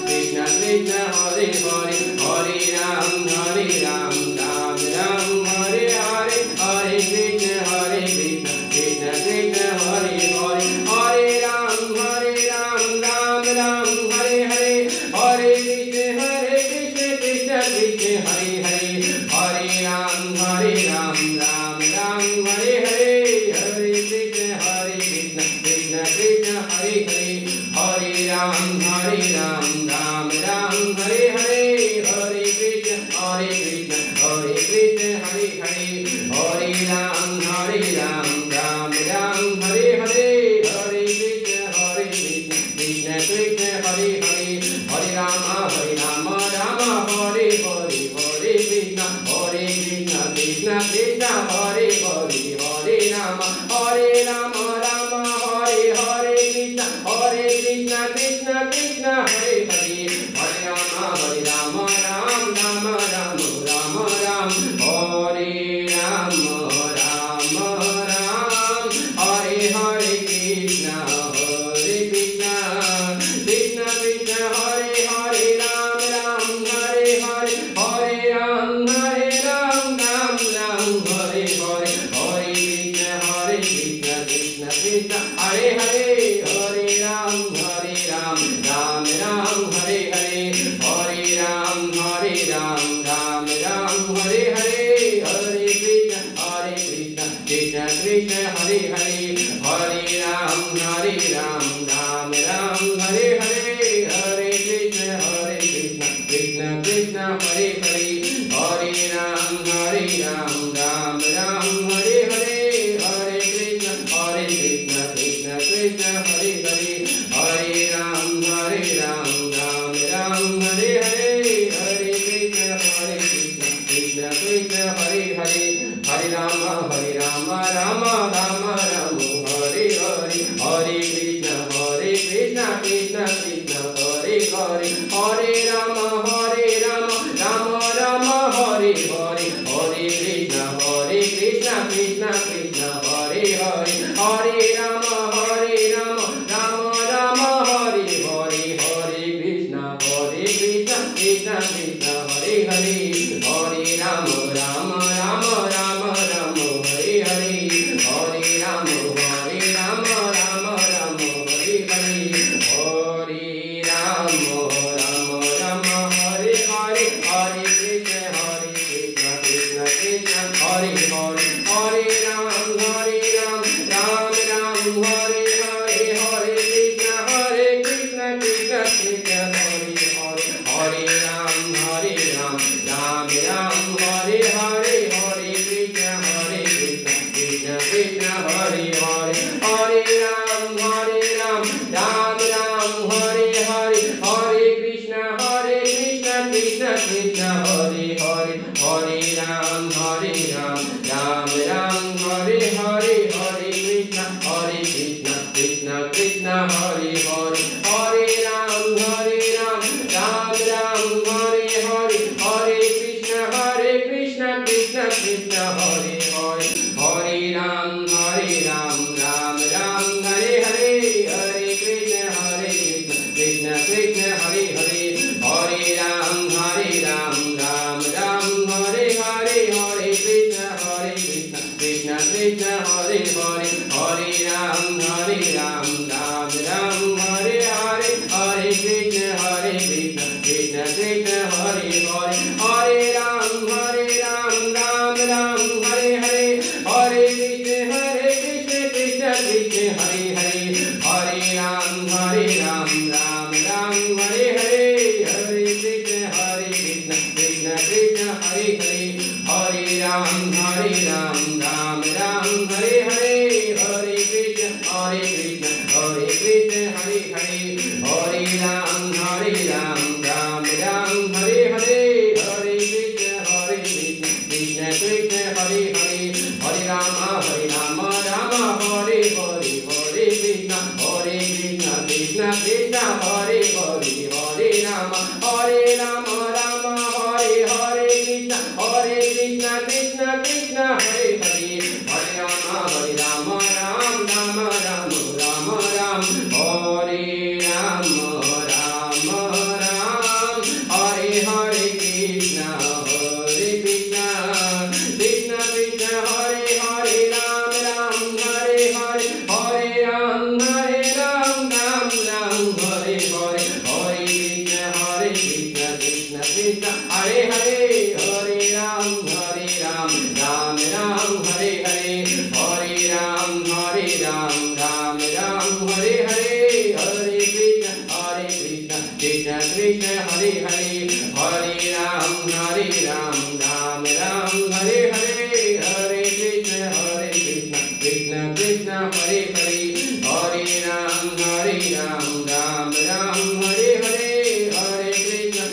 Krishna Krishna Hare Hare Hare Ram Ram Ram Hare Hare Hare Krishna Krishna Krishna Hare Hare Hare Ram Ram Hare Hare Hare Krishna Krishna Krishna Hare Hare Hare Ram Ram Hare Hare Hare Krishna Krishna Krishna Hare Hare Hare Ram Hare Hare Hare Krishna Krishna Hare Hare Hare Ram Hare Hare Hare Krishna Krishna Krishna Hare Hare Hare Rama Rama Hare Hare Hare Krishna Krishna Krishna Hare Hare Hare Rama Rama Hare Hare Krishna Krishna Krishna Hare Hare Hare Rama Ram Ram Ram Hare Rama Hare Hare Krishna Krishna Krishna Hare Hare Ram Hare Hare Hare Ram Hare Hare Hare Krishna Krishna Hare Hare Hare Ram Ram Hare Hare Hare Ram Hare Hare Hare Krishna Krishna Krishna Hare Hare Hare Ram Hare Hare Hare Krishna Krishna Krishna Hare Hare Hare Ram Hare Hare Hare Krishna Krishna Krishna Hare Hare Hare Ram Hare Hare Hare Krishna Krishna Krishna Hare Hare Hare Rama Rama Hare Hare Hare Krishna Krishna Krishna Hare Hare Hare Rama Rama Hare Hare Hare Krishna Krishna Krishna Hare Hare Hare Rama Rama Hare Hare Hare Krishna Krishna Krishna Hare Hare Hare Rama Hare Hare Hare Rama Hare Hare Hare Rama Hare Hare Hare Krishna Krishna Krishna Hare Hare Hare Ram Ram Hare Hare Hare Krishna Krishna Krishna Hare Hare Hare Ram Hare Hare Hare Krishna Krishna Krishna Hare Hare Hare Ram Hare Hare Hare Krishna Krishna Krishna Hare Hare Hare Ram Hare Hare Hare Krishna Krishna Krishna Hare Hare Hare Ram Hare Hare Hare Krishna Krishna Krishna Hare Hare Hare Ram Hare Hare Hare Krishna Krishna Krishna Hare Hare Hare Ram Hare Hare Hare Krishna Krishna Krishna Hare Hare Hare Ram Hare Hare Hare Krishna Krishna Krishna Hare Hare Hare Ram Hare Hare Hare Krishna Krishna Krishna Hare Hare Hare Ram Hare Hare Hare Krishna Krishna Krishna Hare Hare Hare Ram Hare Hare Hare Krishna Krishna Hare Hare Hare Ram Hare Hare Hare Krishna Krishna Krishna Hare Hare Hare Rama Hare Hare Hare Krishna Krishna Krishna Hare Hare Hare Rama Rama Hare Hare Krishna Krishna Krishna Hare Hare Hare Rama Ram Ram Hare Rama Krishna Hare Hare Hare Ram Ram Ram Hare Hare Hare Krishna Krishna Krishna Hare Hare Hare Ram Ram Hare Hare Hare Krishna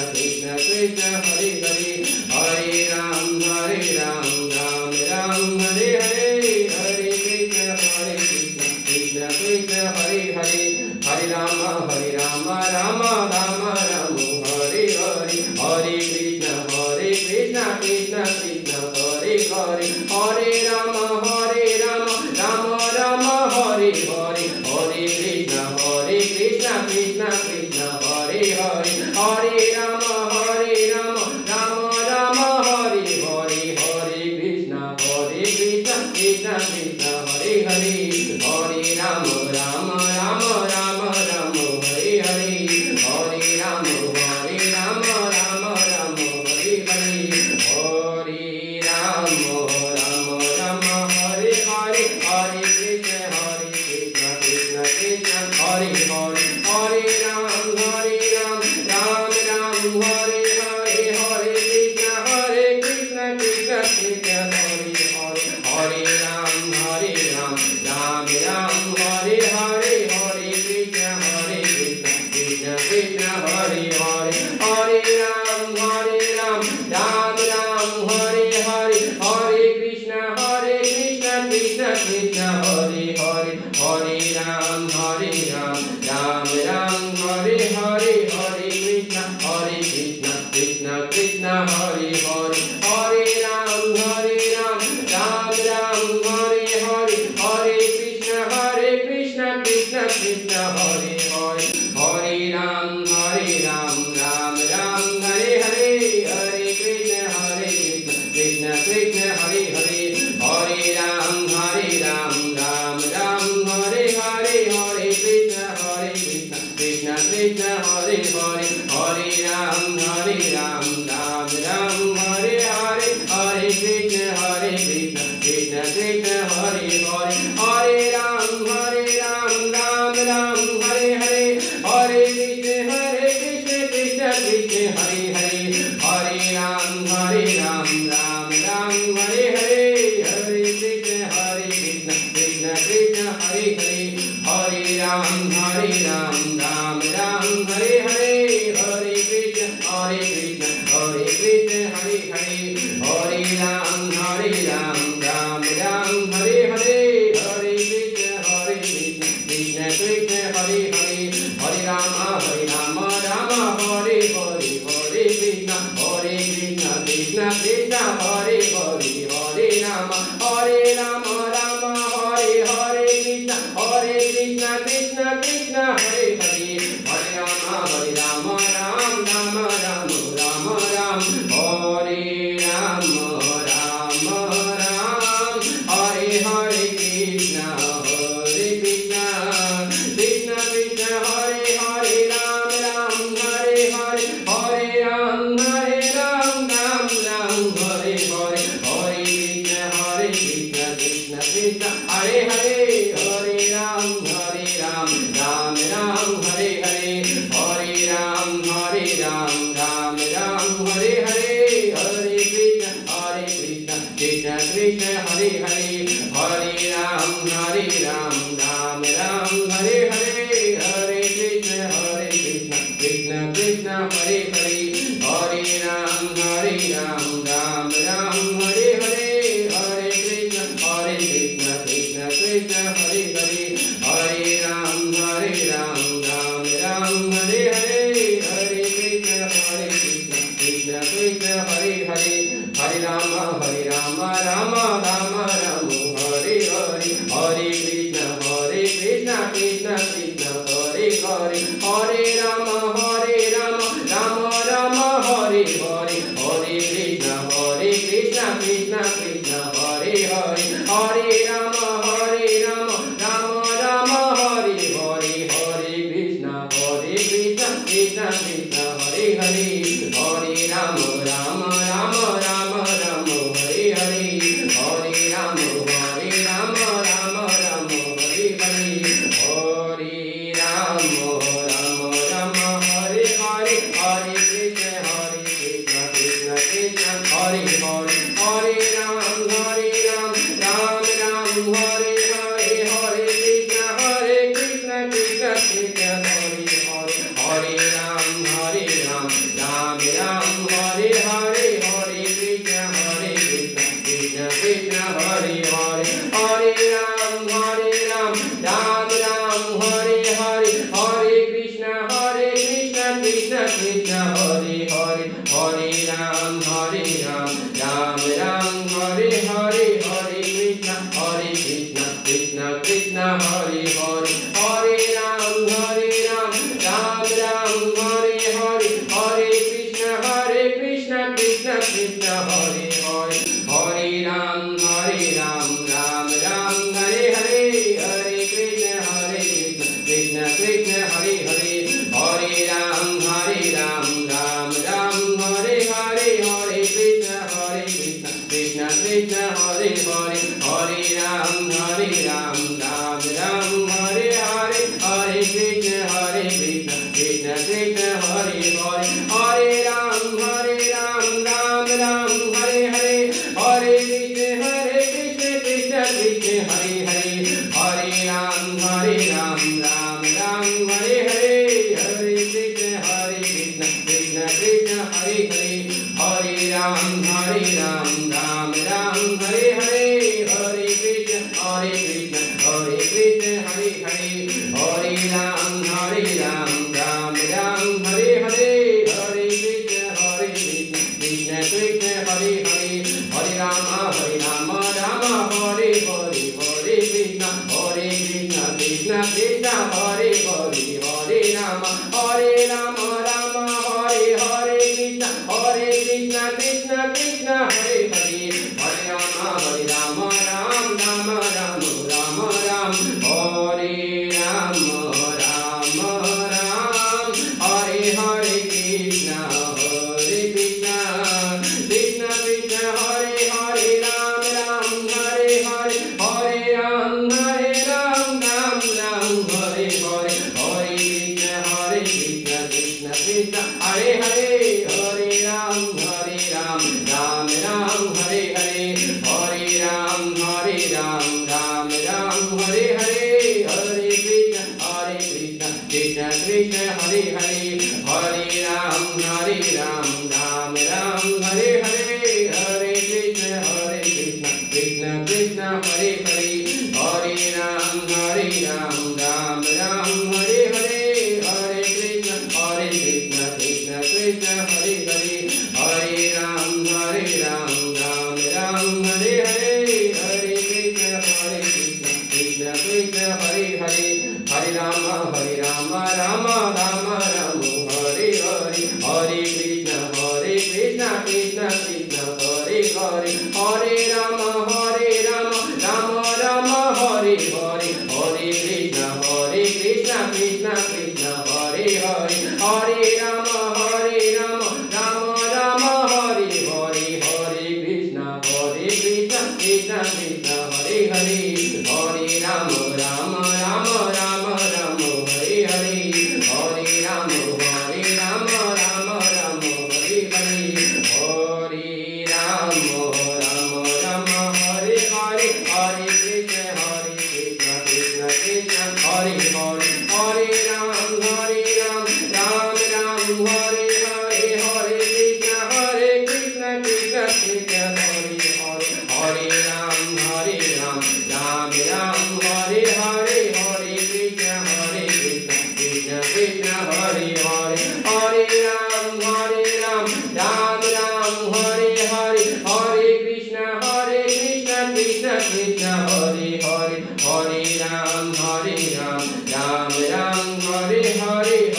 Krishna Krishna Hare Hare Hare Ram Ram Hare Hare Hare Krishna Krishna Krishna Hare Hare Hare Rama Rama Rama Hare Hare Hare Krishna Krishna Krishna Hare Hare Hare Rama Rama Rama Hare Hare Hare Krishna Krishna Krishna Hare Hare Hare Rama Rama Rama Hare Hare Hare Krishna Krishna Krishna Hare Hare Hare Rama Rama Rama Hare Hare Hare Rama Rama Hare Hare Hare Rama Rama Hare Hare Hare Krishna Krishna Krishna Hare Hare Hare Ram Ram Hare Hare Hare Krishna Krishna Krishna Hare Hare Hare Ram Ram Hare Hare Hare Krishna Krishna Krishna Hare Hare Hare Ram Ram Hare Hare Hare Krishna Krishna Krishna Hare Hare Hare Ram Ram Hare Hare Hare Krishna Krishna Krishna Hare Hare Hare Ram Ram Hare Hare Hare Krishna Krishna Krishna Hare Hare Hare Ram Ram Hare Hare Hare Krishna Krishna Krishna Hare Hare Hare Ram Ram Hare Hare Hare Krishna Krishna Krishna Hare Hare Hare Ram Ram Hare Hare Hare Krishna Krishna Krishna Hare Hare Hare Ram Ram Hare Hare Hare Krishna Krishna Krishna Hare Hare Hare Ram Hare Hare Hare Krishna Krishna Krishna Hare Hare Hare Ram Hare Hare Hare Krishna Krishna Hare Hare Hare Ram Hare Hare Hare Hare Krishna Krishna Krishna Hare Hare Hare Rama Rama Hare Hare Hare Krishna Krishna Krishna Hare Hare Hare Rama Rama Hare Hare Krishna Krishna Krishna Hare Hare Hare Rama Ram Hare Rama Hare Hare Krishna Krishna Krishna Hare Hare Ram Hare Hare Hare Ram Hare Hare Hare Krishna Krishna Hare Hare Hare Ram Ram Hare Hare Hare Ram Hare Hare Hare Krishna Krishna Krishna Hare Hare Hare Ram Hare Hare Hare Krishna Krishna Krishna Hare Hare Hare Ram Hare Hare Hare Krishna Krishna Krishna Hare Hare Hare Ram Hare Hare Hare Krishna Krishna Krishna Hare Hare Hare Rama Rama Hare Hare Hare Krishna Krishna Krishna Hare Hare Hare Rama Rama Hare Hare Hare Krishna Krishna Krishna Hare Hare Hare Rama Rama Hare Hare Hare Krishna Krishna Krishna Hare Hare Hare Rama Hare Hare Hare Rama Hare Hare Hare Rama Krishna Krishna Hare Hare Hare Ram Ram Ram Hare Hare Hare Krishna Krishna Krishna Hare Hare Hare Ram Ram Ram Hare Hare Hare Krishna Krishna Krishna Hare Hare Hare Ram Ram Ram Hare Hare Hare Krishna Krishna Krishna Hare Hare Hare Ram Ram Ram Hare Hare Hare Krishna Krishna Krishna Hare Hare Hare Ram Ram Ram Hare Hare Hare Krishna Krishna Krishna Hare Hare Hare Ram Ram Ram Hare Hare Hare Krishna Krishna Krishna Hare Hare Hare Ram Ram Ram Hare Hare Hare Krishna Krishna Krishna Hare Hare Hare Ram Ram Ram Hare Hare Hare Krishna Krishna Hare Hare Hare Ram Ram Ram Hare Hare Hare Krishna Krishna Krishna Hare Hare Hare Rama Rama Hare Hare Hare Krishna Krishna Krishna Hare Hare Hare Rama Rama Hare Hare Krishna Krishna Krishna Hare Hare Hare Rama Ram Ram Ram Ram Hare Ram Hare Hare Krishna Krishna Krishna Hare Hare Ram Hare Hare Hare Ram Ram Hare Hare Hare Krishna Krishna Krishna Hare Hare Hare Ram Ram Hare Hare Hare Ram Ram Hare Hare Hare Krishna Krishna Krishna Hare Hare Hare Ram Ram Hare Hare Hare Krishna Krishna Krishna Hare Hare Hare Ram Ram Hare Hare Hare Krishna Krishna Krishna Hare Hare Hare Ram Ram Hare Hare Hare Krishna Krishna Krishna Hare Hare Hare Rama Rama Ram Hare Hare Hare Krishna Krishna Krishna Hare Hare Hare Rama Rama Hare Hare Hare Krishna Krishna Krishna Hare Hare Hare Rama Rama Hare Hare Hare Krishna Krishna Krishna Hare Hare Hare Rama Rama Hare Hare Hare Rama Hare Hare Hare Rama Hare Hare Hare Krishna Krishna Krishna Hare Hare Hare Ram Hare Hare Hare Krishna Krishna Krishna Hare Hare Hare Ram Hare Hare Hare Krishna Krishna Krishna Hare Hare Hare Ram Ram Hare Hare Hare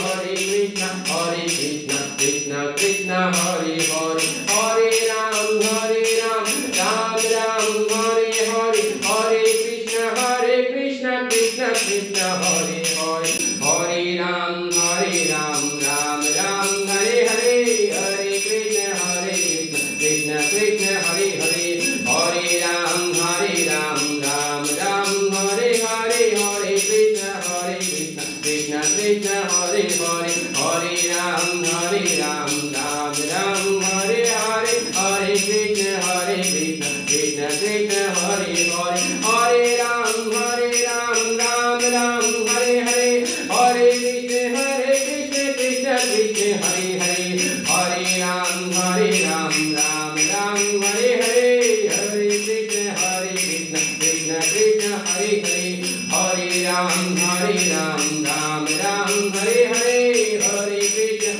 Krishna Krishna Krishna Hare Hare Hare Ram Hare Hare Hare Krishna Krishna Krishna Hare Hare Hare Ram Ram Hare Hare Hare Krishna Krishna Krishna Hare Hare Hare Ram Ram Hare Hare Hare Krishna Krishna Krishna Hare Hare Hare Ram Ram Hare Hare Hare Krishna Krishna Krishna Hare Hare Hare Ram Ram Hare Hare Hare Krishna Krishna Krishna Hare Hare Hare Ram Hare Hare Hare Krishna Krishna Krishna Hare Hare Hare Ram Hare Hare Hare Krishna Krishna Krishna Hare Hare Hare Ram Hare Hare Hare Krishna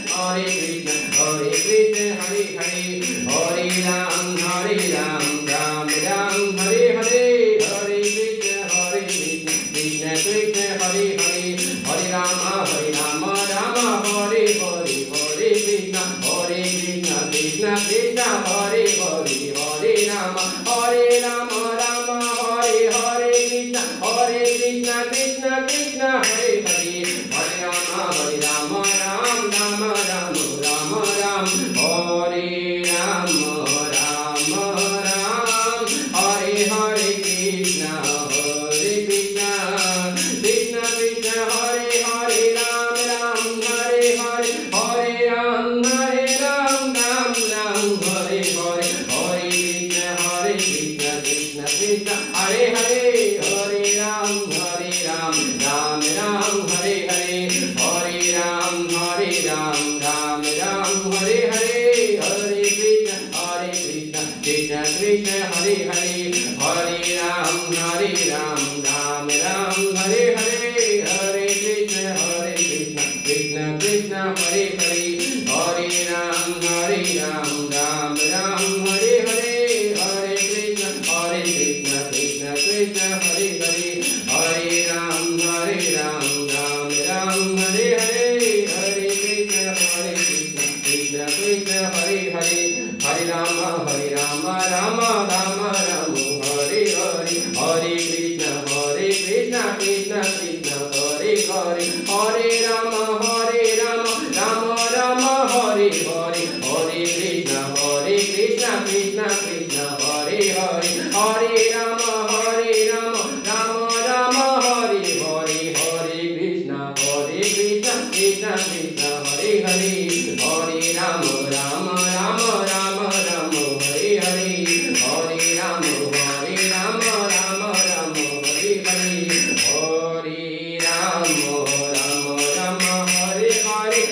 Hare Hare Krishna Krishna Krishna Hare Hare Hare Rama Rama Hare Hare Krishna Krishna Krishna Hare Hare Hare Rama Ram Rama Rama Rama Ram Hare Rama Hare Hare Krishna Krishna Krishna Hare Hare Ram Hare Hare Hare Ram Hare Hare Krishna Krishna Hare Hare Hare Ram Ram Hare Hare Hare Ram Ram Hare Hare Hare Krishna Krishna Krishna Hare Hare Hare Ram Ram Hare Hare Hare Krishna Krishna Krishna Hare Hare Hare Ram Ram Hare Hare Hare Krishna Krishna Krishna Hare Hare Hare Ram Ram Hare Hare Hare Krishna Krishna Krishna Hare Hare Hare Rama Rama Rama Hare Hare Hare Krishna Krishna Krishna Hare Hare Hare Rama Rama Rama Hare Hare Hare Krishna Krishna Krishna Hare Hare Hare Rama Rama Rama Hare Hare Hare Krishna Krishna Krishna Hare Hare Hare Rama Rama Rama Hare Hare Hare Rama Rama Hare Hare Hare Rama Rama Hare Hare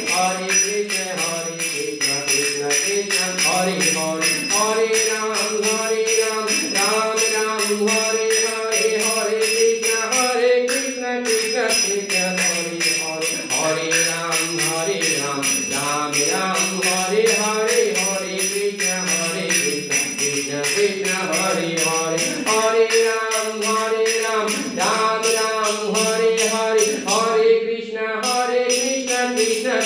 Hare Krishna Krishna Krishna Hare Hare Hare Ram Ram Hare Hare Hare Krishna Krishna Krishna Hare Hare Hare Ram Ram Hare Hare Hare Krishna Krishna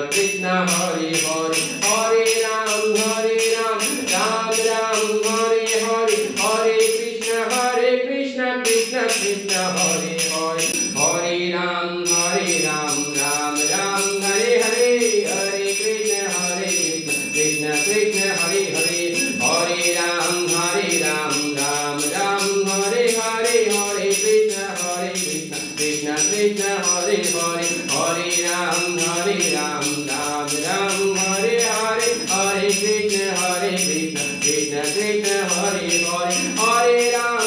Krishna Hare Hare Hare Ram Ram Hare Hare Hare Krishna Krishna Krishna Hare Hare Hare Ram Ram Hare Hare Hare Krishna Krishna Krishna Hare Hare Hare Ram Ram Hare Hare Hare Krishna Krishna Krishna Hare Hare Hare Ram Ram Hare Hare Hare Krishna Krishna Krishna Hare Hare Hare Ram Ram Hare Hare Hare Krishna Krishna Krishna Hare Hare Hare Ram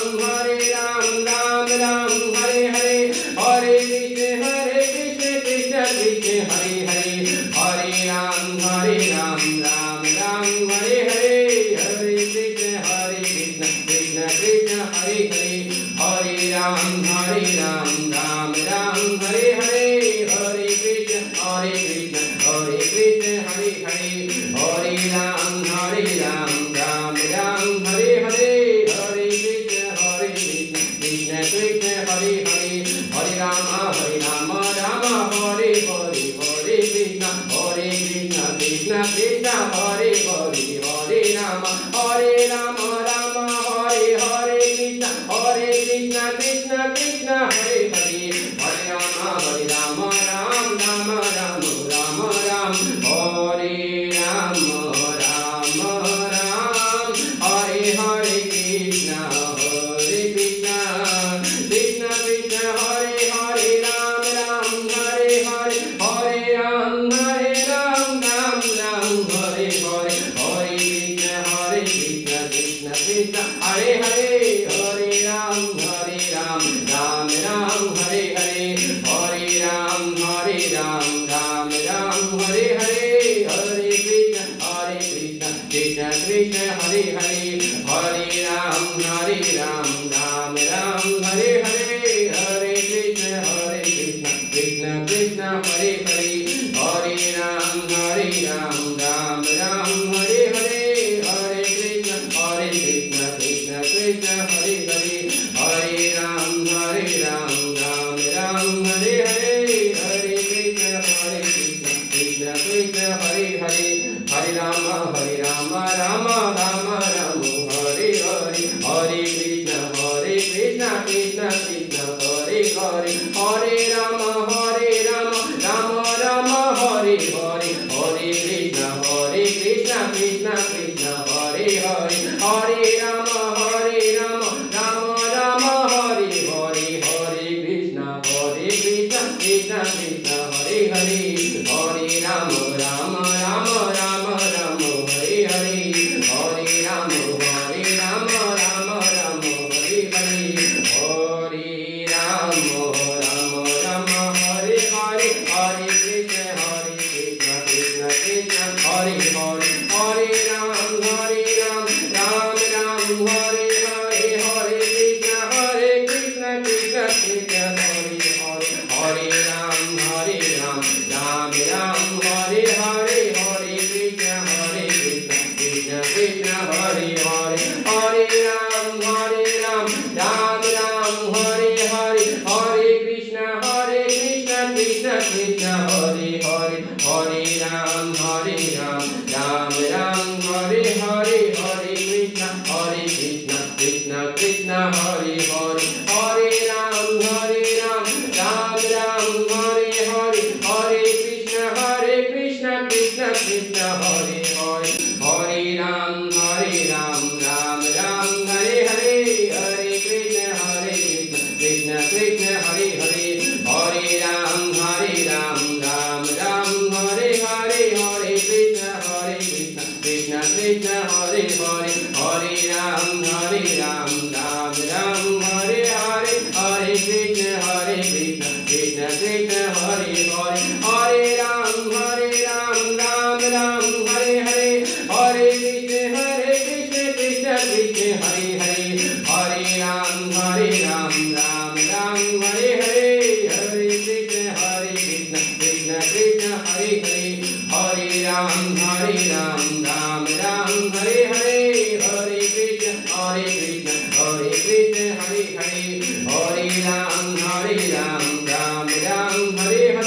Ram Hare Hare Hare Krishna Krishna Krishna Hare Hare Hare Ram Hare Hare Hare Krishna Krishna Krishna Hare Hare Hare Ram Hare Hare Hare Krishna Krishna Krishna Hare Hare Hare Ram Hare Hare Hare Krishna Krishna Hare Hare Hare Ram Hare Hare Hare Krishna Krishna Krishna Hare Hare Hare Rama Rama Hare Hare Hare Krishna Krishna Krishna Hare Hare Hare Rama Rama Hare Hare Krishna Krishna Krishna Hare Hare Hare Rama Rama Rama Ram Hare Rama Hare Hare Krishna Krishna Krishna Hare Hare Ram Hare Hare Hare Ram Hare Hare Hare Krishna Krishna Hare Hare Hare Ram Ram Hare Krishna Hare Hare Hare Ram Ram Ram Hare Hare Hare Krishna Krishna Krishna Hare Hare Hare Rama Rama Rama Ram Hare Hare Hare Krishna Krishna Krishna Hare Hare Hare Rama Rama Rama Hare Hare Hare Krishna Krishna Krishna Hare Hare Hare Rama Rama Rama Hare Hare Hare Krishna Krishna Krishna Hare Hare Hare Rama Rama Rama Hare Hare Hare Rama Rama Rama Hare Hare Hare Rama Rama Hare Hare Hare Krishna Krishna Krishna Hare Hare Hare Ram Ram Hare Hare Hare Krishna Krishna Krishna Hare Hare Hare Ram Ram Hare Hare Hare Krishna Krishna Krishna Hare Hare Hare Ram Ram Hare Hare Hare Krishna Krishna Krishna Hare Hare Hare Ram Ram Hare Hare Hare Krishna Krishna Krishna Hare Hare Hare Ram Ram Hare Hare Hare Krishna Krishna Krishna Hare Hare Hare Ram Ram Hare Hare Hare Krishna Krishna Krishna Hare Hare Hare Ram Ram Hare Hare Hare Krishna Krishna Krishna Hare Hare Hare Ram Ram Hare Hare Hare Krishna Krishna Krishna Hare Hare Hare Ram Ram Hare Hare Hare Krishna Krishna Krishna Hare Hare Hare Ram Ram Hare Hare Hare Krishna Krishna Krishna Hare Hare Hare Ram Ram Hare Hare Hare Krishna Krishna Hare Hare Hare Ram Hare Hare Hare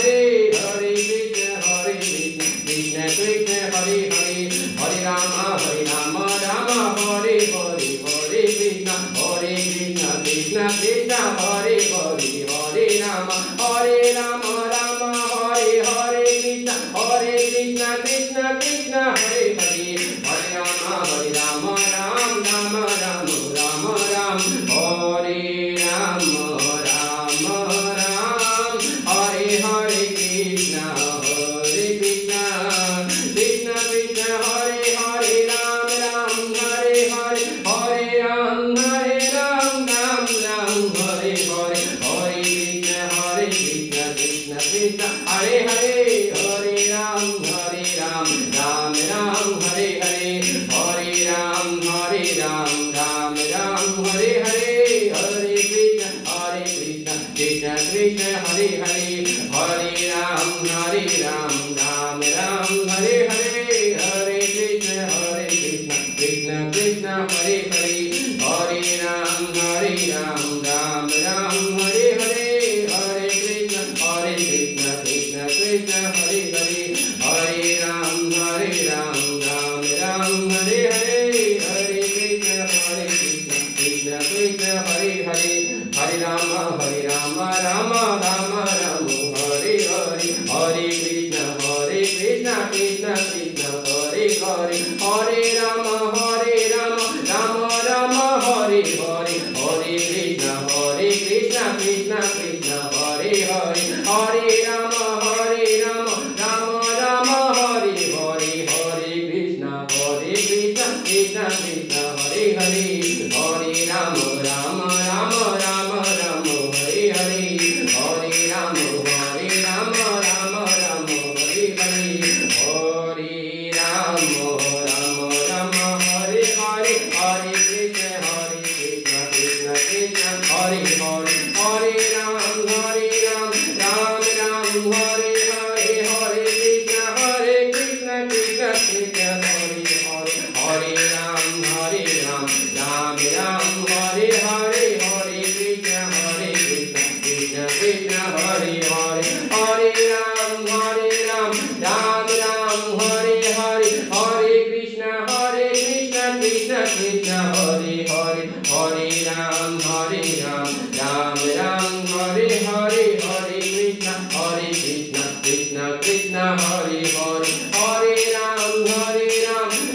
Krishna Krishna Krishna Hare Hare Hare Rama Rama Hare Hare Hare Krishna Krishna Krishna Hare Hare Hare Rama Rama Hare Hare Krishna Krishna Krishna Hare Hare Hare Rama Ram Rama Ram Hare Rama Hare Hare Krishna Krishna Krishna Hare Hare Ram Hare Hare Hare Ram Hare Hare Hare Krishna Krishna Hare Hare Hare Ram Ram Hare Hare Hare Ram Hare Hare Hare Hare Krishna Krishna Krishna Hare Hare Hare Ram Hare Hare Hare Krishna Krishna Krishna Hare Hare Hare Ram Hare Hare Hare Krishna Krishna Krishna Hare Hare Hare Ram Hare Hare Hare Krishna Krishna Krishna Hare Hare Hare Rama Rama Hare Hare Hare Krishna Krishna Krishna Hare Hare Hare Rama Rama Hare Hare Hare Krishna Krishna Krishna Hare Hare Hare Rama Rama Hare Hare Hare Krishna Krishna Krishna Hare Hare Hare Rama Rama Hare Hare Hare Rama Hare Hare Hare Rama Hare Hare Hare Krishna Krishna Krishna Hare Hare Hare Ram Hare Hare Hare Krishna Krishna Krishna Hare Hare Hare Ram Hare Ram Hare Ram, Ram Ram, Hare Hare, Hare Krishna, Krishna Krishna, Hare Hare, Hare Ram,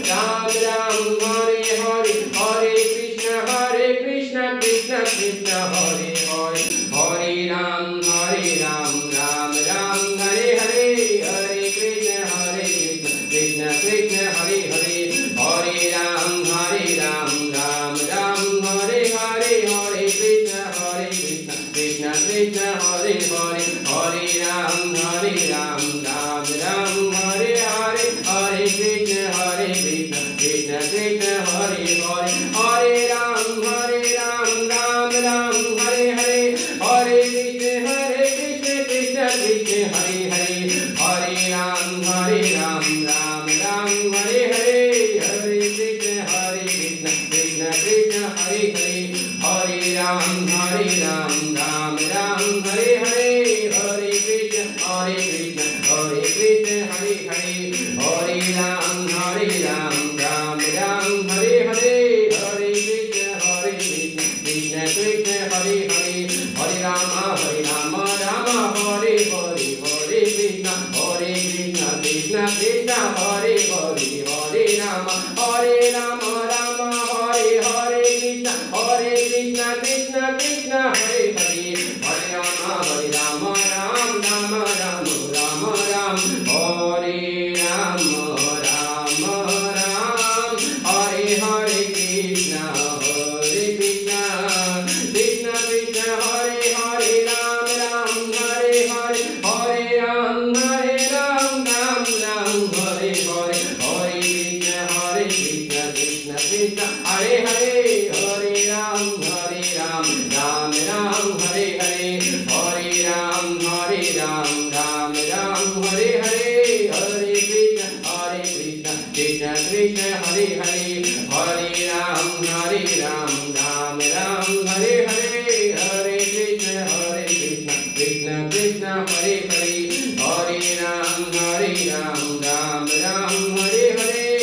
Ram Ram, Hare Hare, Hare Krishna, Krishna Krishna, Hare Hare, Hare Ram, Ram Ram, Hare Hare, Hare Krishna, Krishna Krishna, Hare Hare, Hare Ram, Ram Ram, Hare Hare, Hare Krishna, Krishna Krishna, Hare Hare, Hare Ram, Ram Ram, Hare Hare, Hare Krishna, Krishna Krishna, Hare Hare, Hare Ram, Ram Ram, Hare Hare, Hare Krishna, Krishna Krishna, Hare Hare, Hare Ram, Ram Ram, Hare Hare, Hare Krishna, Krishna Krishna, Hare Hare, Hare Ram, Ram Ram, Hare Hare, Hare Krishna, Krishna Krishna, Hare Hare, Hare Ram, Ram Ram, Hare Hare, Hare Krishna, Krishna Krishna, Hare Hare, Hare Rama, Rama Hare Hare, Hare Krishna, Krishna Krishna, Hare Hare, Hare Rama, Rama Hare Hare, Krishna, Krishna Krishna, Hare Hare, Hare Rama, Ram Ram, Hare Rama, Ram Ram, Hare Hare, Krishna, Krishna Krishna, Hare Hare, Ram Ram, Hare Hare, Hare Ram, Ram Ram, Hare Hare, Hare Krishna, Krishna Krishna, Hare Hare, Hare Ram, Ram Ram, Hare Hare, Hare Ram, Ram Ram, Hare Hare, Hare Krishna, Krishna Krishna, Hare Hare, Hare Ram, Ram Ram, Hare Hare, Hare Krishna, Krishna Krishna, Hare Hare, Hare Ram, Ram Ram, Hare Hare,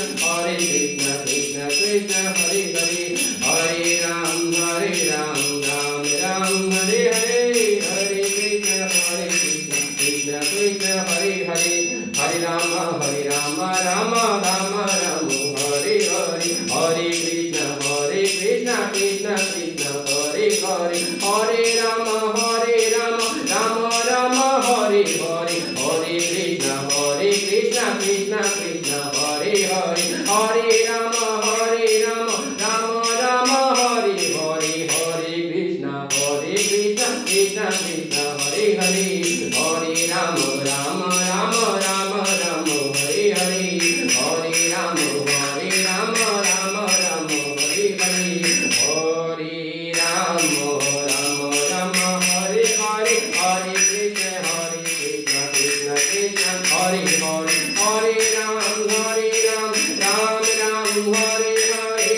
Hare Krishna, Krishna Krishna, Hare Hare, Hare Ram, Ram Ram, Hare Hare, Hare Krishna, Krishna Krishna, Hare Hare, Hare Rama, Rama Rama, Hare Hare, Hare Krishna, Krishna Krishna, Hare Hare, Hare Rama, Rama Rama, Hare Hare, Hare Krishna, Krishna Krishna, Hare Hare, Hare Rama, Rama Rama, Hare Hare, Hare Krishna, Krishna Krishna, Hare Hare, Hare Rama, Rama Rama, Hare Hare, Hare Rama, Rama Rama, Hare Hare, Hare Rama, Rama Hare Hare, Hare Krishna, Krishna Krishna, Hare Hare, Hare Ram, Ram Ram, Hare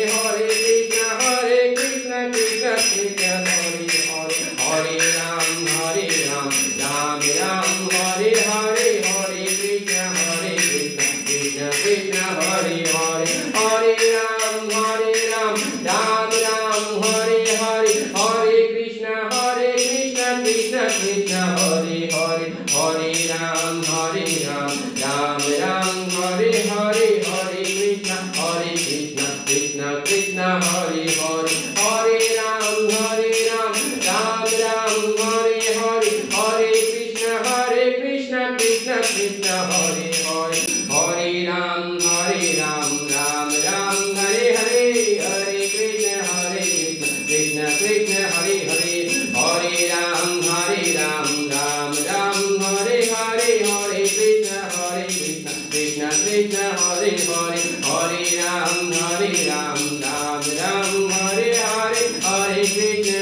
Hare, Hare Krishna, Krishna Krishna, Hare Hare, Hare Ram, Ram Ram, Hare Hare, Hare Krishna, Krishna Krishna, Hare Hare, Hare Ram, Ram Ram, Hare Hare, Hare Krishna, Krishna Krishna, Hare Hare, Hare Ram, Ram Ram, Hare Hare, Hare Krishna, Krishna Krishna, Hare Hare, Hare Ram, Ram Ram, Hare Hare, Hare Krishna, Krishna Krishna, Hare Hare, Hare Ram, Ram Ram, Hare Hare, Hare Krishna, Krishna Krishna, Hare Hare, Hare Ram, Ram Ram, Hare Hare,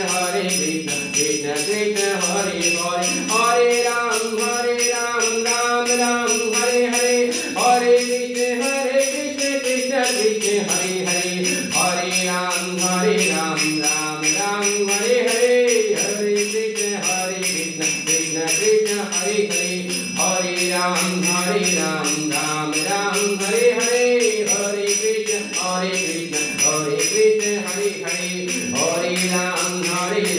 Hare Krishna, Krishna Krishna, Hare Hare, Hare Ram, Ram Ram, Hare Hare, Hare Krishna, Krishna Krishna, Hare Hare, Hare Ram, Ram Ram, Hare Hare, Hare Krishna, Krishna Krishna, Hare Hare, Hare Ram, Ram Ram, Hare Hare, Hare Krishna, Krishna Krishna, Hare Hare, Hare Ram, Ram Ram, Hare Hare, Hare Krishna, Krishna Hare Hare, Hare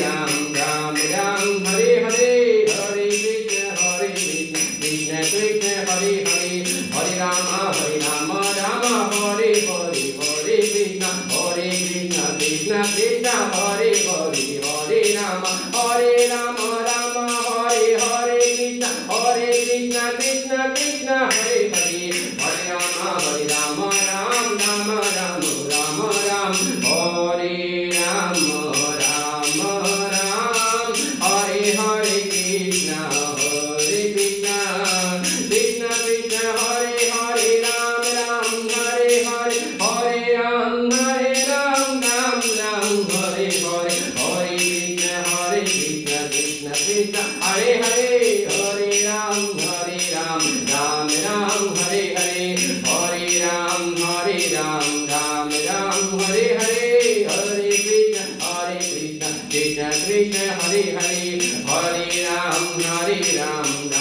Ram, Ram Ram, Hare Hare, Hare Krishna, Krishna Krishna, Hare Hare, Hare Rama, Rama Hare Hare, Hare Krishna, Krishna Krishna, Hare Hare, Hare Rama, Rama Hare Hare, Krishna Krishna, Krishna Krishna, Hare Hare, Hare Rama, Ram Ram, Ram Ram, Hare Rama, Hare Hare, Krishna Krishna, Krishna Krishna, Hare Hare, Ram Ram, Hare Hare, Hare Ram, Ram Hare Hare, Hare Krishna, Krishna Krishna, Hare Hare, Hare Ram, Ram Hare Hare, Hare Ram, Ram Hare Hare, Hare Krishna, Krishna Krishna, Hare Hare, Hare Ram,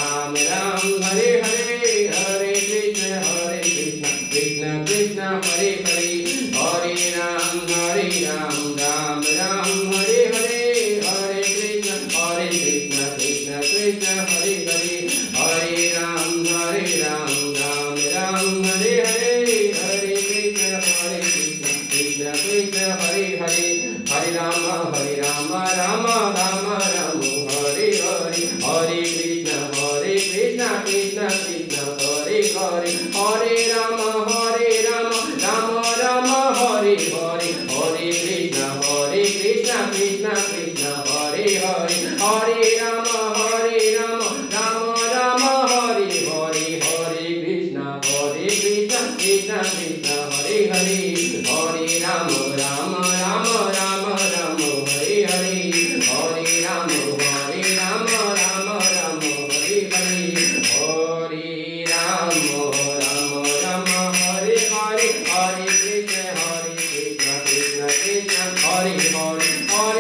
Ram Hare Hare, Hare Krishna, Krishna Krishna, Hare Hare, Hare Ram, Ram Hare Hare, Hare Krishna, Krishna Krishna, Hare Hare, Hare Ram, Ram Hare Hare, Hare Krishna, Krishna Krishna, Hare Hare, Hare Rama, Rama Ram, Hare Hare, Hare Krishna, Krishna Krishna, Hare Hare, Hare Rama, Rama Hare Hare, Hare Krishna, Krishna Krishna, Hare Hare, Hare Rama, Rama Hare Hare, Hare Krishna, Krishna Krishna, Hare Hare, Hare Rama, Rama Hare Hare, Hare Rama, Rama Hare Hare, Hare Rama, Rama Hare Hare, Hare Krishna, Krishna Krishna, Hare Hare, Hare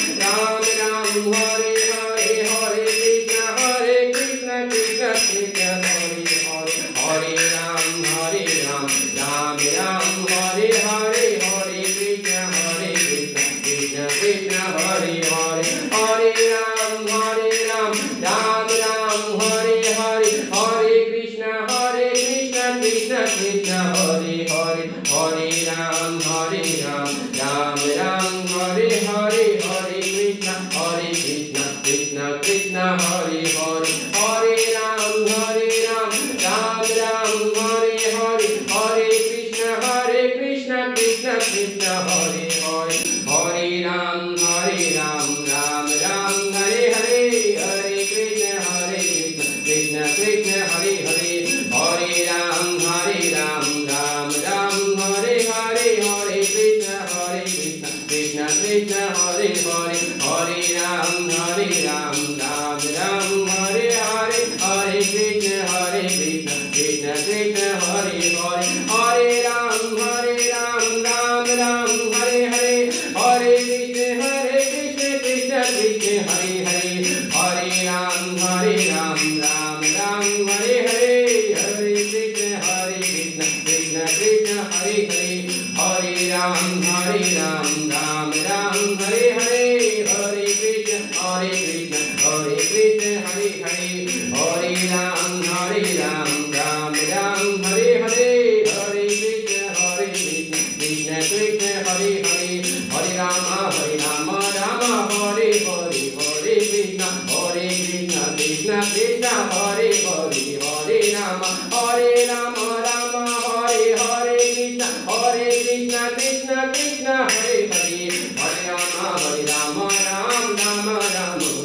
Ram, Ram Hare Hare, Hare Krishna, Krishna Krishna, Hare Hare, Hare Ram, Ram Hare Hare, Hare Krishna, Krishna Krishna, Hare Hare, Hare Ram, Ram Hare Hare, Hare Krishna, Krishna Krishna, Hare Hare, Hare Ram, Ram Hare Hare, Hare Krishna, Krishna Krishna, Hare Hare, Hare Ram, Ram Hare Hare, Hare Krishna, Krishna Krishna, Hare Hare, Hare Ram, Ram Hare Hare, Hare Krishna, Krishna Krishna, Hare Hare, Hare Ram, Ram Hare Hare, Hare Krishna, Krishna Krishna, Hare Hare, Hare Ram, Ram Hare Hare, Hare Krishna, Krishna Krishna, Hare Hare, Hare Ram, Ram Hare Hare, Hare Krishna, Krishna Krishna, Hare Hare, Hare Ram, Ram Hare Hare, Hare Krishna, Krishna Krishna, Hare Hare, Hare Ram, Ram Hare Hare, Hare Krishna, Krishna Hare Hare, Hare Ram, Ram Hare Hare, Hare Krishna, Krishna Krishna, Hare Hare, Hare Rama, Rama Hare Hare, Hare Krishna, Krishna Krishna, Hare Hare, Hare Rama, Rama Hare Hare, Krishna, Krishna Krishna, Hare Hare, Hare Rama, Ram Ram, Hare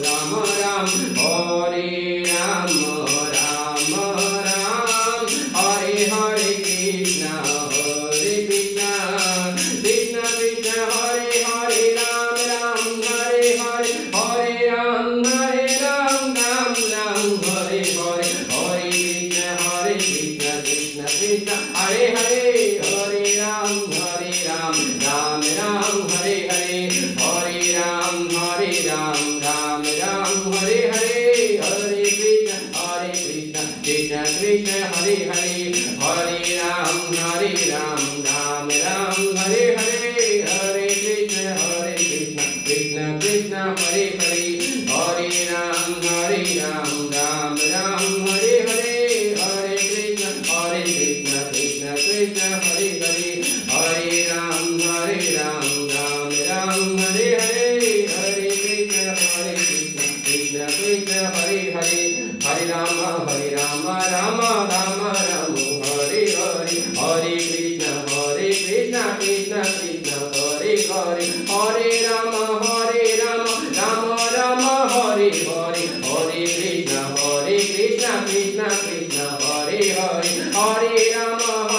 Rama, Hare Hare, Krishna Krishna, Krishna Krishna, Hare Hare, Ram Hare Hare, Hare Ram, Ram Hare Hare, Hare Krishna, Krishna Krishna, Hare Hare, Hare Ram, Ram Hare Hare, Hare Ram, Ram Hare Hare, Hare Krishna, Krishna Krishna, Hare Hare, Hare Ram, Ram Hare Hare, Hare Hare Rama Rama Rama Hare Hare Hare Krishna Krishna Krishna Hare Hare Hare Rama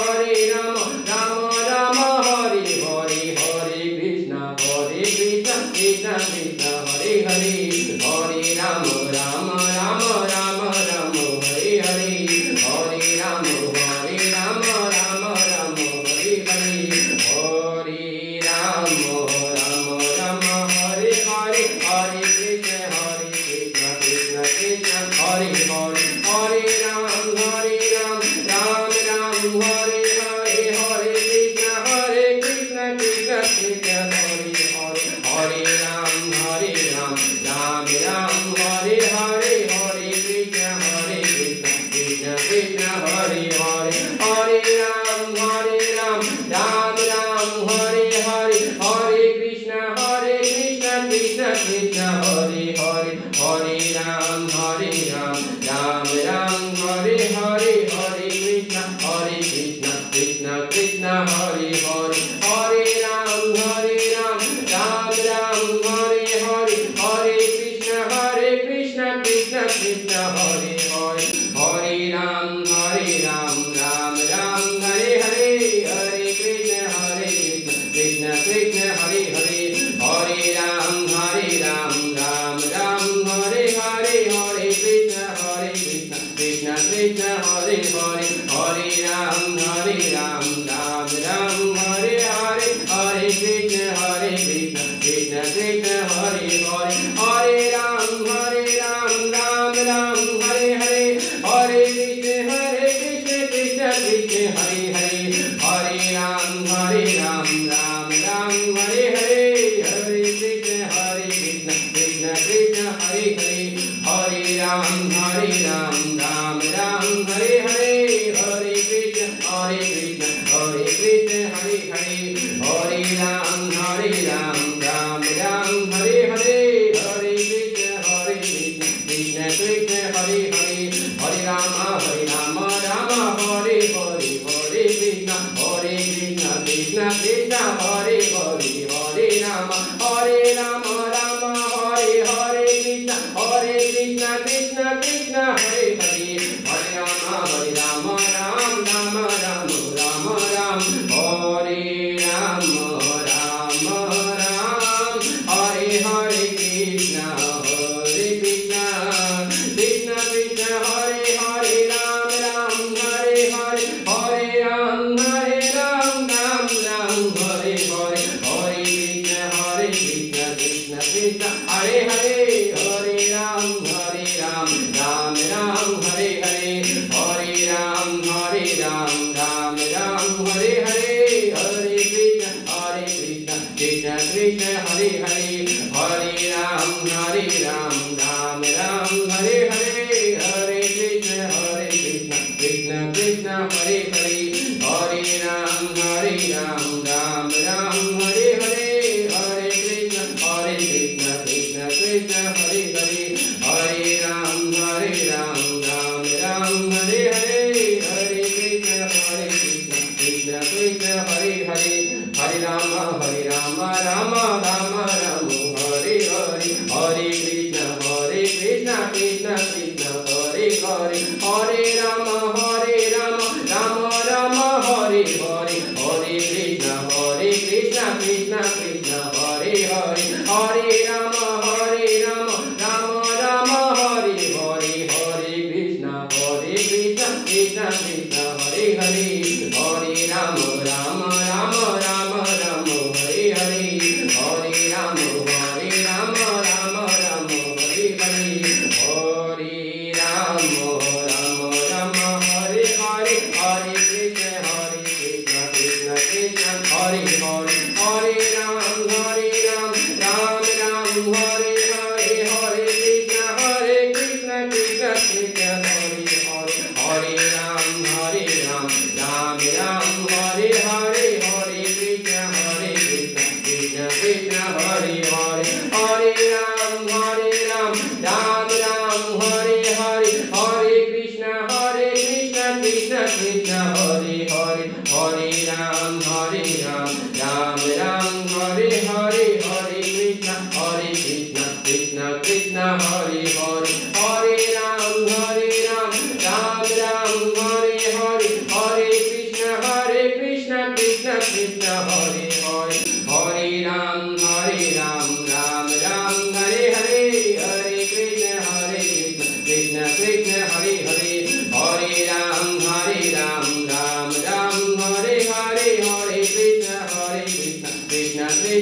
Rama Rama Hare Hare Hare Krishna Krishna Krishna Hare Hare Hare Rama Rama Rama Hare Hare Hare Rama Rama Hare Hare Hare Rama Rama Hare Hare Hare Krishna Krishna Krishna Hare Hare Hare Ram Ram Hare Hare Hare Krishna Krishna Krishna Hare Hare Hare Ram Ram Hare Hare Hare Krishna Krishna Krishna Hare Hare Hare Ram Ram Hare Hare Hare Krishna Krishna Krishna Hare Hare Hare Ram Ram Hare Hare Hare Krishna Krishna Krishna Hare Hare Hare Ram Ram Hare Hare Hare Krishna Krishna Krishna Hare Hare Hare Ram Ram Hare Hare Hare Krishna Krishna Krishna Hare Hare Hare Ram Ram Hare Hare Hare Krishna Krishna Krishna Hare Hare Hare Ram Ram Hare Hare Hare Krishna Krishna Krishna Hare Hare Hare Ram Hare Hare Hare Krishna Krishna Krishna Hare Hare Hare Ram Hare Hare Hare Krishna Krishna Krishna Hare Hare Hare Ram Hare Hare Hare Krishna Krishna Krishna Hare Hare Hare Ram Hare Hare Hare Krishna Krishna Krishna Hare Hare Hare Rama Rama Hare Hare Hare Krishna Krishna Krishna Hare Hare Hare Rama Rama Hare Hare Krishna Krishna Krishna Hare Hare Hare Rama Ram Rama Ram Hare Rama Hare Hare Krishna Krishna Krishna Hare Hare Ram Hare Hare Hare Ram Hare Hare Hare Krishna Krishna Hare Hare Hare Ram Ram Hare Hare Hare Ram Hare Hare Hare Krishna Krishna Krishna Hare Hare Hare Ram Hare Hare Hare Krishna Krishna Krishna Hare Hare Hare Ram Hare Hare Hare Krishna Krishna Krishna Hare Hare Hare Ram Hare Hare Hare Krishna Krishna Krishna Hare Hare Hare Rama Rama Hare Hare Hare Krishna Krishna Krishna Hare Hare Hare Rama Rama Hare Hare Hare Krishna Krishna Krishna Hare Hare Hare Rama Rama Hare Hare Hare Krishna Krishna Krishna Hare Hare Hare Rama Rama Hare Hare Hare Rama Hare Hare Hare Rama Hare Hare Hare Krishna Krishna Krishna Hare Hare Hare Ram Hare Hare Hare Krishna Krishna Krishna Hare Hare Hare Ram Hare Hare Hare Krishna Krishna Krishna Hare Hare Hare Ram Hare Hare Hare Krishna Krishna Krishna Hare Hare Hare Ram Hare Hare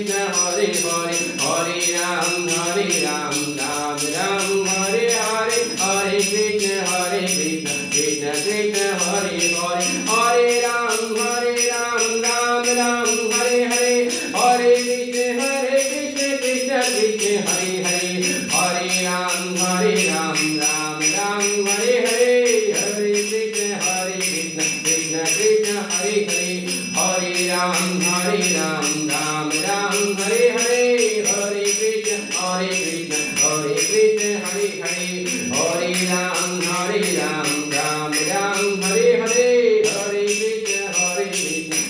Krishna Hare Hare Hare Ram Ram Ram Ram Hare Hare Hare Krishna Krishna Krishna Hare Hare Hare Ram Ram Ram Hare Hare Hare Krishna Krishna Krishna Hare Hare Hare Ram Ram Ram Hare Hare Hare Krishna Krishna Krishna Hare Hare Hare Ram Ram Ram Hare Hare Hare Krishna Krishna Hare Hare Hare Ram Ram Ram Hare Hare Hare Krishna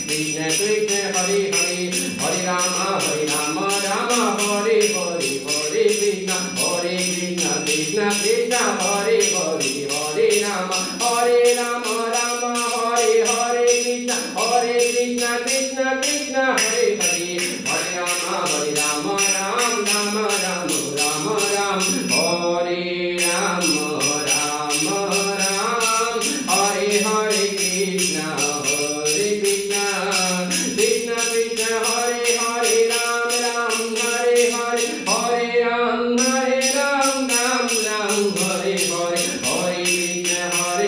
Krishna Krishna Hare Hare Hare Rama Rama Hare Hare Hare Krishna Krishna Krishna Hare Hare Hare Rama Rama Hare Hare Krishna Krishna Krishna Hare Hare Hare Rama Ram Ram Rama Ram Hare Rama Ram Hare Hare Krishna Krishna Krishna Hare Hare Ram Ram Hare Hare Hare Ram Hare Hare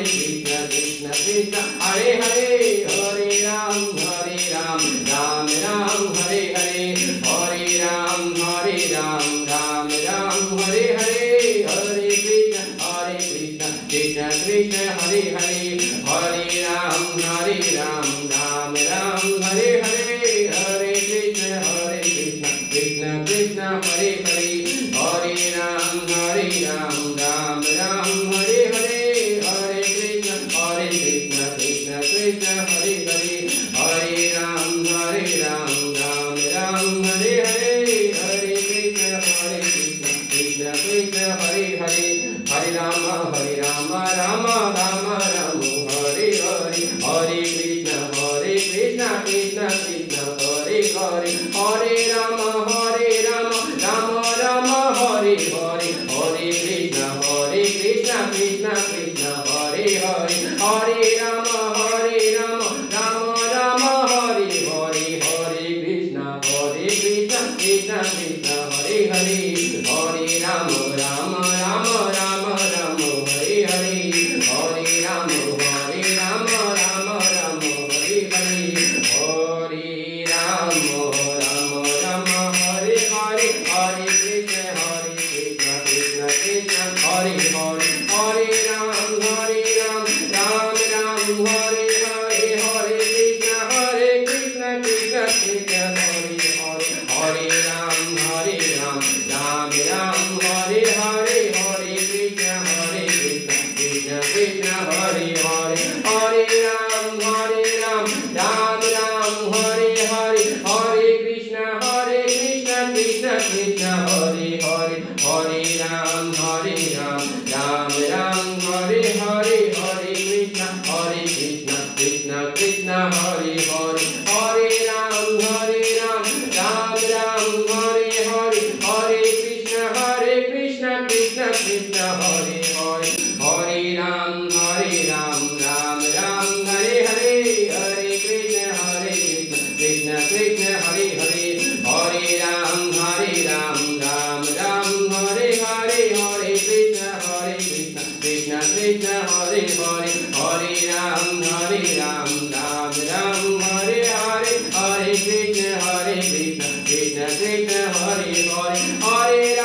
Krishna Krishna Krishna Hare Hare Hare Ram Ram Hare Hare Hare Ram Ram Hare Hare Hare Krishna Krishna Krishna Hare Hare Hare Ram Ram Hare Hare Hare Krishna Krishna Krishna Hare Hare Hare Ram Ram Hare Hare Hare Krishna Krishna Krishna Hare Hare Hare Ram Ram Hare Hare Hare Krishna Krishna Krishna Hare Hare Hare Rama Rama Hare Hare Hare Krishna Krishna Krishna Hare Hare Hare Rama Rama Hare Hare Hare Krishna Krishna Krishna Hare Hare Hare Rama Rama Hare Hare Hare Krishna Krishna Krishna Hare Hare Hare Rama Rama Hare Hare Hare Rama Hare Rama Hare Hare Hare Rama Hare Hare Hare Krishna Krishna Krishna Hare Hare Hare Ram Hare Hare Krishna Krishna Krishna Hare Hare Hare Ram Hare Hare Hare Krishna Krishna Krishna Hare Hare Hare Ram Hare Hare Hare Krishna Krishna Krishna Hare Hare Hare Ram Hare Hare Hare Krishna Krishna Krishna Hare Hare Hare Ram Hare Hare Hare Krishna Krishna Krishna Hare Hare Hare Ram Hare Hare Hare Krishna Krishna Krishna Hare Hare Hare Ram Hare Hare Hare Krishna Krishna Krishna Hare Hare Hare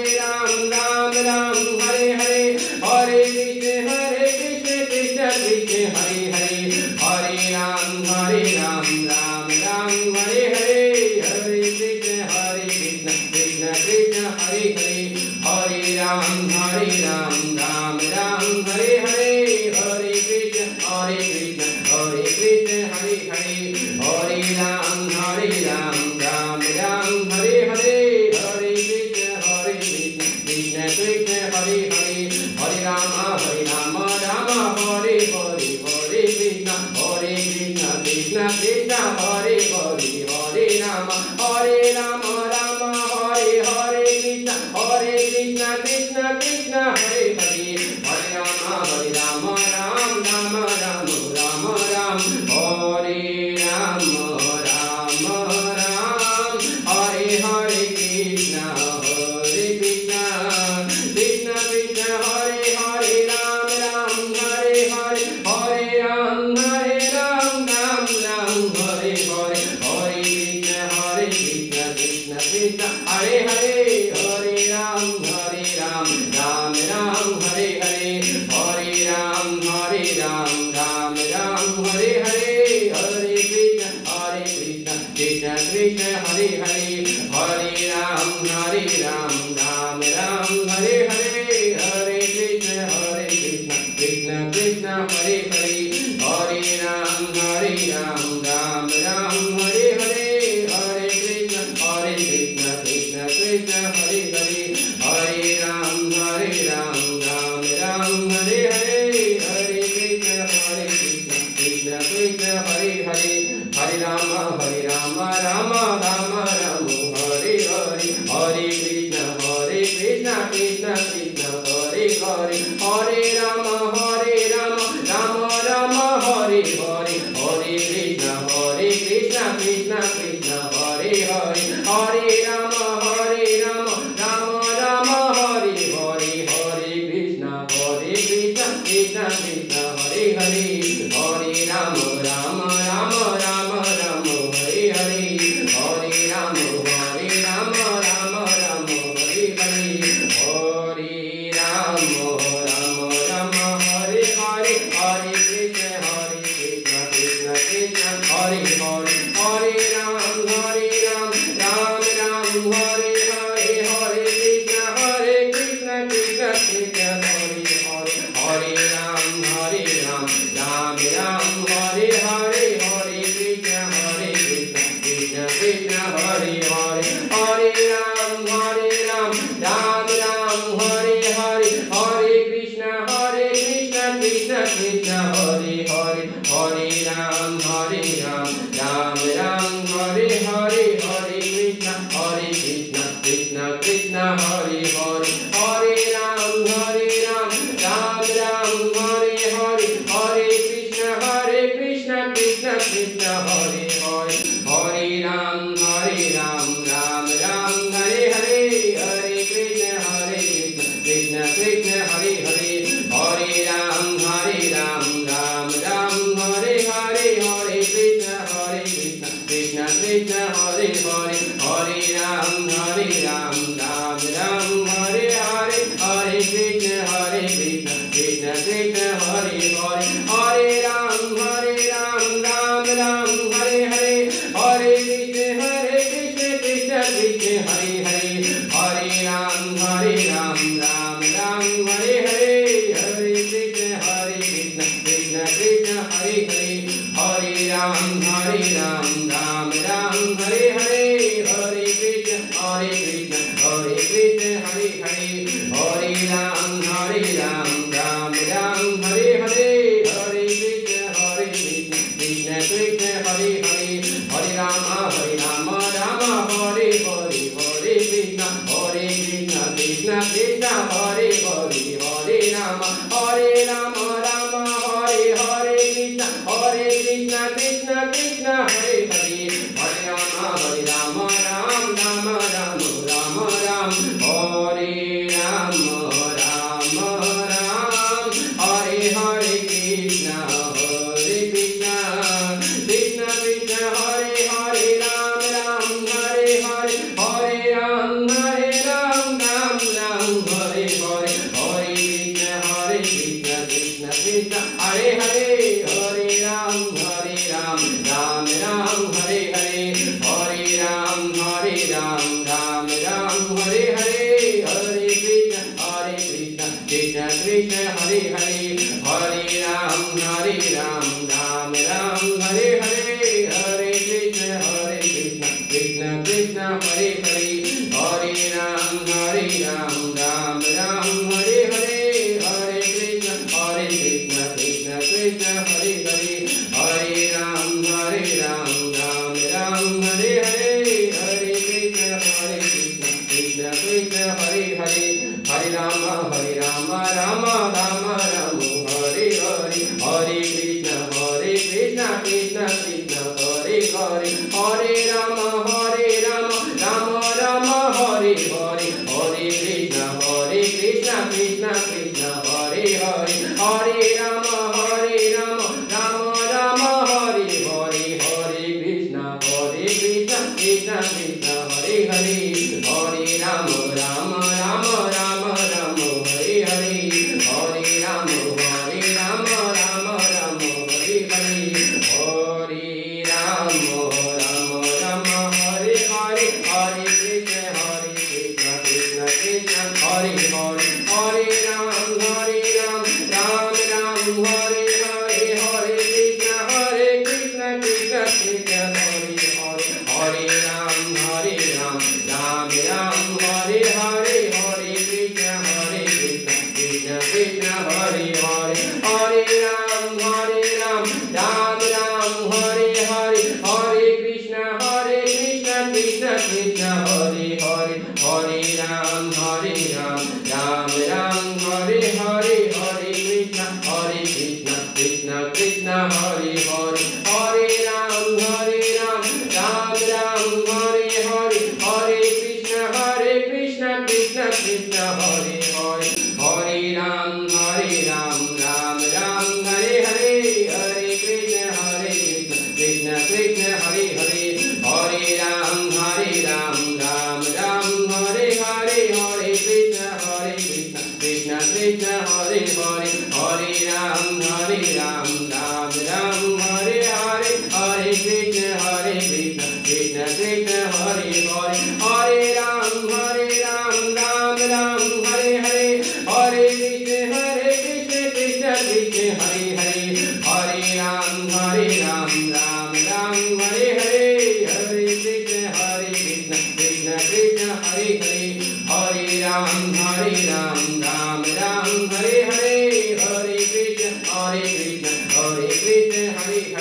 Ram Hare Hare Hare Krishna Krishna Krishna Hare Hare Hare Ram Hare Hare Hare Krishna Krishna Krishna Hare Hare Hare Ram Hare Hare Hare Krishna Krishna Krishna Hare Hare Hare Ram Hare Hare Hare Krishna Krishna Hare Hare Hare Ram Hare Hare Hare Krishna Krishna Krishna Hare Hare Hare Rama Hare Hare Krishna Krishna Krishna Hare Hare Hare Rama Hare Hare Krishna Krishna Krishna Hare Hare Hare Rama Ram Ram Hare Rama Krishna Krishna Hare Hare Hare Ram Ram Ram Hare Hare Hare Ram Ram Ram Hare Hare Hare Krishna Krishna Krishna Hare Hare Hare Ram Ram Ram Hare Hare Hare Krishna Krishna Krishna Hare Hare Hare Ram Ram Ram Hare Hare Hare Krishna Krishna Krishna Hare Hare Hare Ram Ram Ram Hare Hare Hare Krishna Krishna Krishna Hare Hare Hare Rama Rama Rama Hare Hare Hare Krishna Krishna Krishna Hare Hare Hare Rama Rama Rama Hare Hare Hare Krishna Krishna Krishna Hare Hare Hare Rama Rama Rama Hare Hare Hare Krishna Krishna Krishna Hare Hare Hare Rama Rama Rama Hare Hare Hare Rama Rama Rama Hare Hare Hare Rama Rama Hare Hare Hare Krishna Krishna Krishna Hare Hare Hare Ram Ram Hare Hare Hare Krishna Krishna Krishna Hare Hare Hare Ram Ram Hare Hare Hare Krishna Krishna Krishna Hare Hare Hare Ram Ram Hare Hare Hare Krishna Krishna Krishna Hare Hare Hare Ram Ram Hare Hare Hare Krishna Krishna Krishna Hare Hare Hare Ram Ram Hare Hare Hare Krishna Krishna Krishna Hare Hare Hare Ram Ram Hare Hare Hare Krishna Krishna Krishna Hare Hare Hare Ram Ram Hare Hare Hare Krishna Krishna Krishna Hare Hare Hare Ram Ram Hare Hare Hare Krishna Krishna Krishna Hare Hare Hare Ram Ram Hare Hare Hare Krishna Krishna Krishna Hare Hare Hare Ram Ram Hare Hare Hare Krishna Krishna Krishna Hare Hare Hare Ram Ram Hare Hare Hare Krishna Krishna Hare Hare Hare Ram Ram Hare Hare Hare Krishna Krishna Krishna Hare Hare Hare Rama Rama Hare Hare Hare Krishna Krishna Krishna Hare Hare Hare Rama Rama Hare Hare Krishna Krishna Krishna Hare Hare Hare Rama Ram Ram Hare Rama Hare Hare Krishna Krishna Krishna Hare Hare Ram Hare Hare Hare Ram Hare Hare Hare Krishna Krishna Krishna Hare Hare Hare Ram Ram Hare Hare Hare Ram Hare Hare Hare Krishna Krishna Krishna Hare Hare Hare Ram Hare Hare Hare Krishna Krishna Krishna Hare Hare Hare Ram Hare Hare Hare Krishna Krishna Krishna Hare Hare Hare Ram Hare Hare Hare Krishna Krishna Krishna Hare Hare Hare Rama Rama Hare Hare Hare Krishna Krishna Krishna Hare Hare Hare Rama Rama Hare Hare Hare Krishna Ram Ram Ram Ram Ram Hare Hare Hare Ram Hare Ram Ram Ram Hare Hare Hare Ram Ram Ram Hare Hare Hare Krishna Krishna Krishna Hare Hare Hare Ram Ram Ram Hare Hare Hare Krishna Krishna Krishna Hare Hare Hare Ram Ram Ram Hare Hare Hare Krishna Krishna Krishna Hare Hare Hare Ram Ram Ram Hare Hare Hare Krishna Krishna Krishna Hare Hare Hare Ram Ram Hare Hare Hare Krishna Krishna Krishna Hare Hare Hare Ram Ram Hare Hare Hare Krishna Krishna Krishna Hare Hare Hare Ram Ram Hare Hare Hare Krishna Krishna Krishna Hare Hare Hare Ram Ram Hare Hare Hare Krishna Krishna Krishna Hare Hare Hare Ram Ram Hare Hare Hare Krishna Krishna Krishna Hare Hare Hare Ram Ram Hare Hare Hare Krishna Krishna Krishna Hare Hare Hare Ram Hare Hare Hare Krishna Krishna Krishna Hare Hare Hare Ram Hare Hare Hare Krishna Krishna Krishna Hare Hare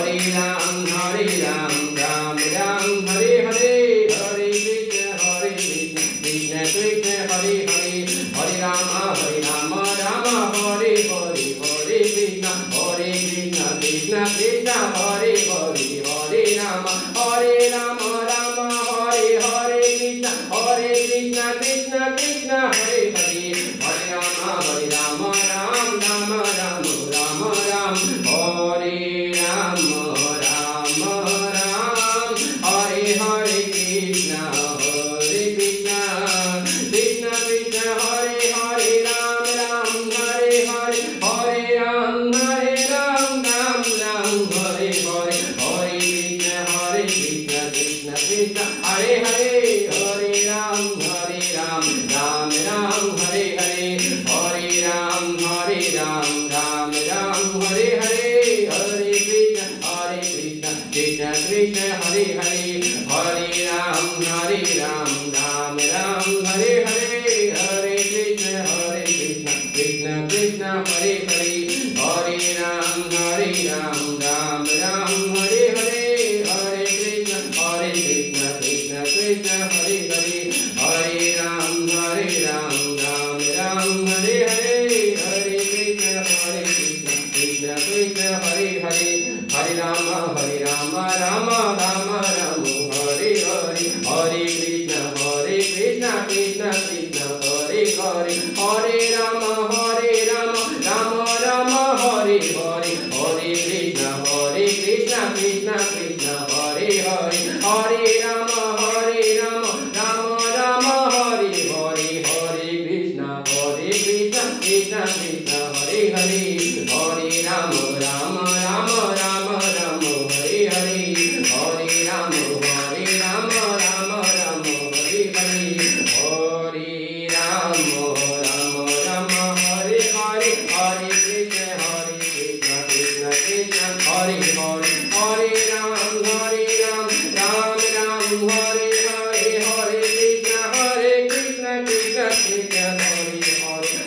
Hare Ram Hare Hare Hare Krishna Krishna Krishna Hare Hare Hare Rama Rama Hare Hare Hare Krishna Krishna Krishna Hare Hare Hare Rama Rama Hare Hare Krishna Krishna Krishna Hare Hare Hare Rama Ram Ram Ram Hare Ram Hare Hare Krishna Krishna Krishna Hare Hare Ram Hare Hare Hare Ram Hare Hare Hare Krishna Krishna Krishna Hare Hare Hare Ram Ram Hare Hare Hare Ram Hare Hare Hare Krishna Krishna Krishna Hare Hare Hare Ram Hare Hare Hare Krishna Krishna Krishna Hare Hare Hare Ram Hare Hare Hare Krishna Krishna Krishna Hare Hare Hare Ram Hare Hare Hare Krishna Krishna Krishna Hare Hare Hare Rama Rama Rama Hare Hare Hare Krishna Krishna Krishna Hare Hare Hare Rama Rama Hare Hare Hare Krishna Krishna Krishna Hare Hare Hare Rama Rama Hare Hare Hare Krishna Krishna Krishna Hare Hare Hare Rama Rama Hare Hare Hare Rama Hare Hare Hare Rama Hare Hare Hare Krishna Krishna Krishna Hare Hare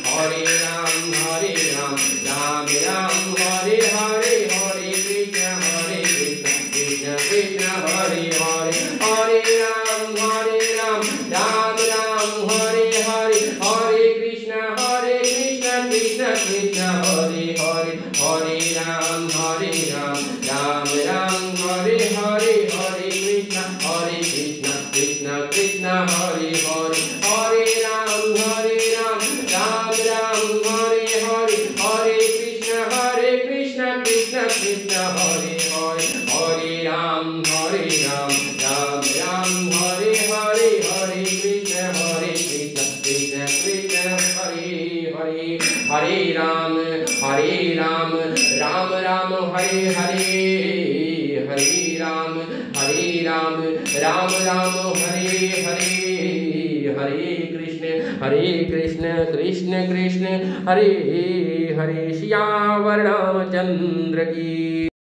Hare Ram Hare Hare Hare Krishna Krishna Krishna Hare Hare Hare Ram Hare Hare Hare Krishna Krishna Krishna Hare Hare Hare Ram Hare Hare Hare Krishna Krishna Krishna Hare Hare Hare Ram Hare Hare Hare Krishna Krishna Krishna Hare Hare Hare Ram Hare Hare Hare Krishna Krishna Krishna Hare Hare Hare Ram Hare Hare Hare Krishna हरे राम राम राम हरे हरे, हरे राम राम राम हरे हरे, हरे कृष्ण कृष्ण कृष्ण हरे हरे। श्यावर रामचंद्र की।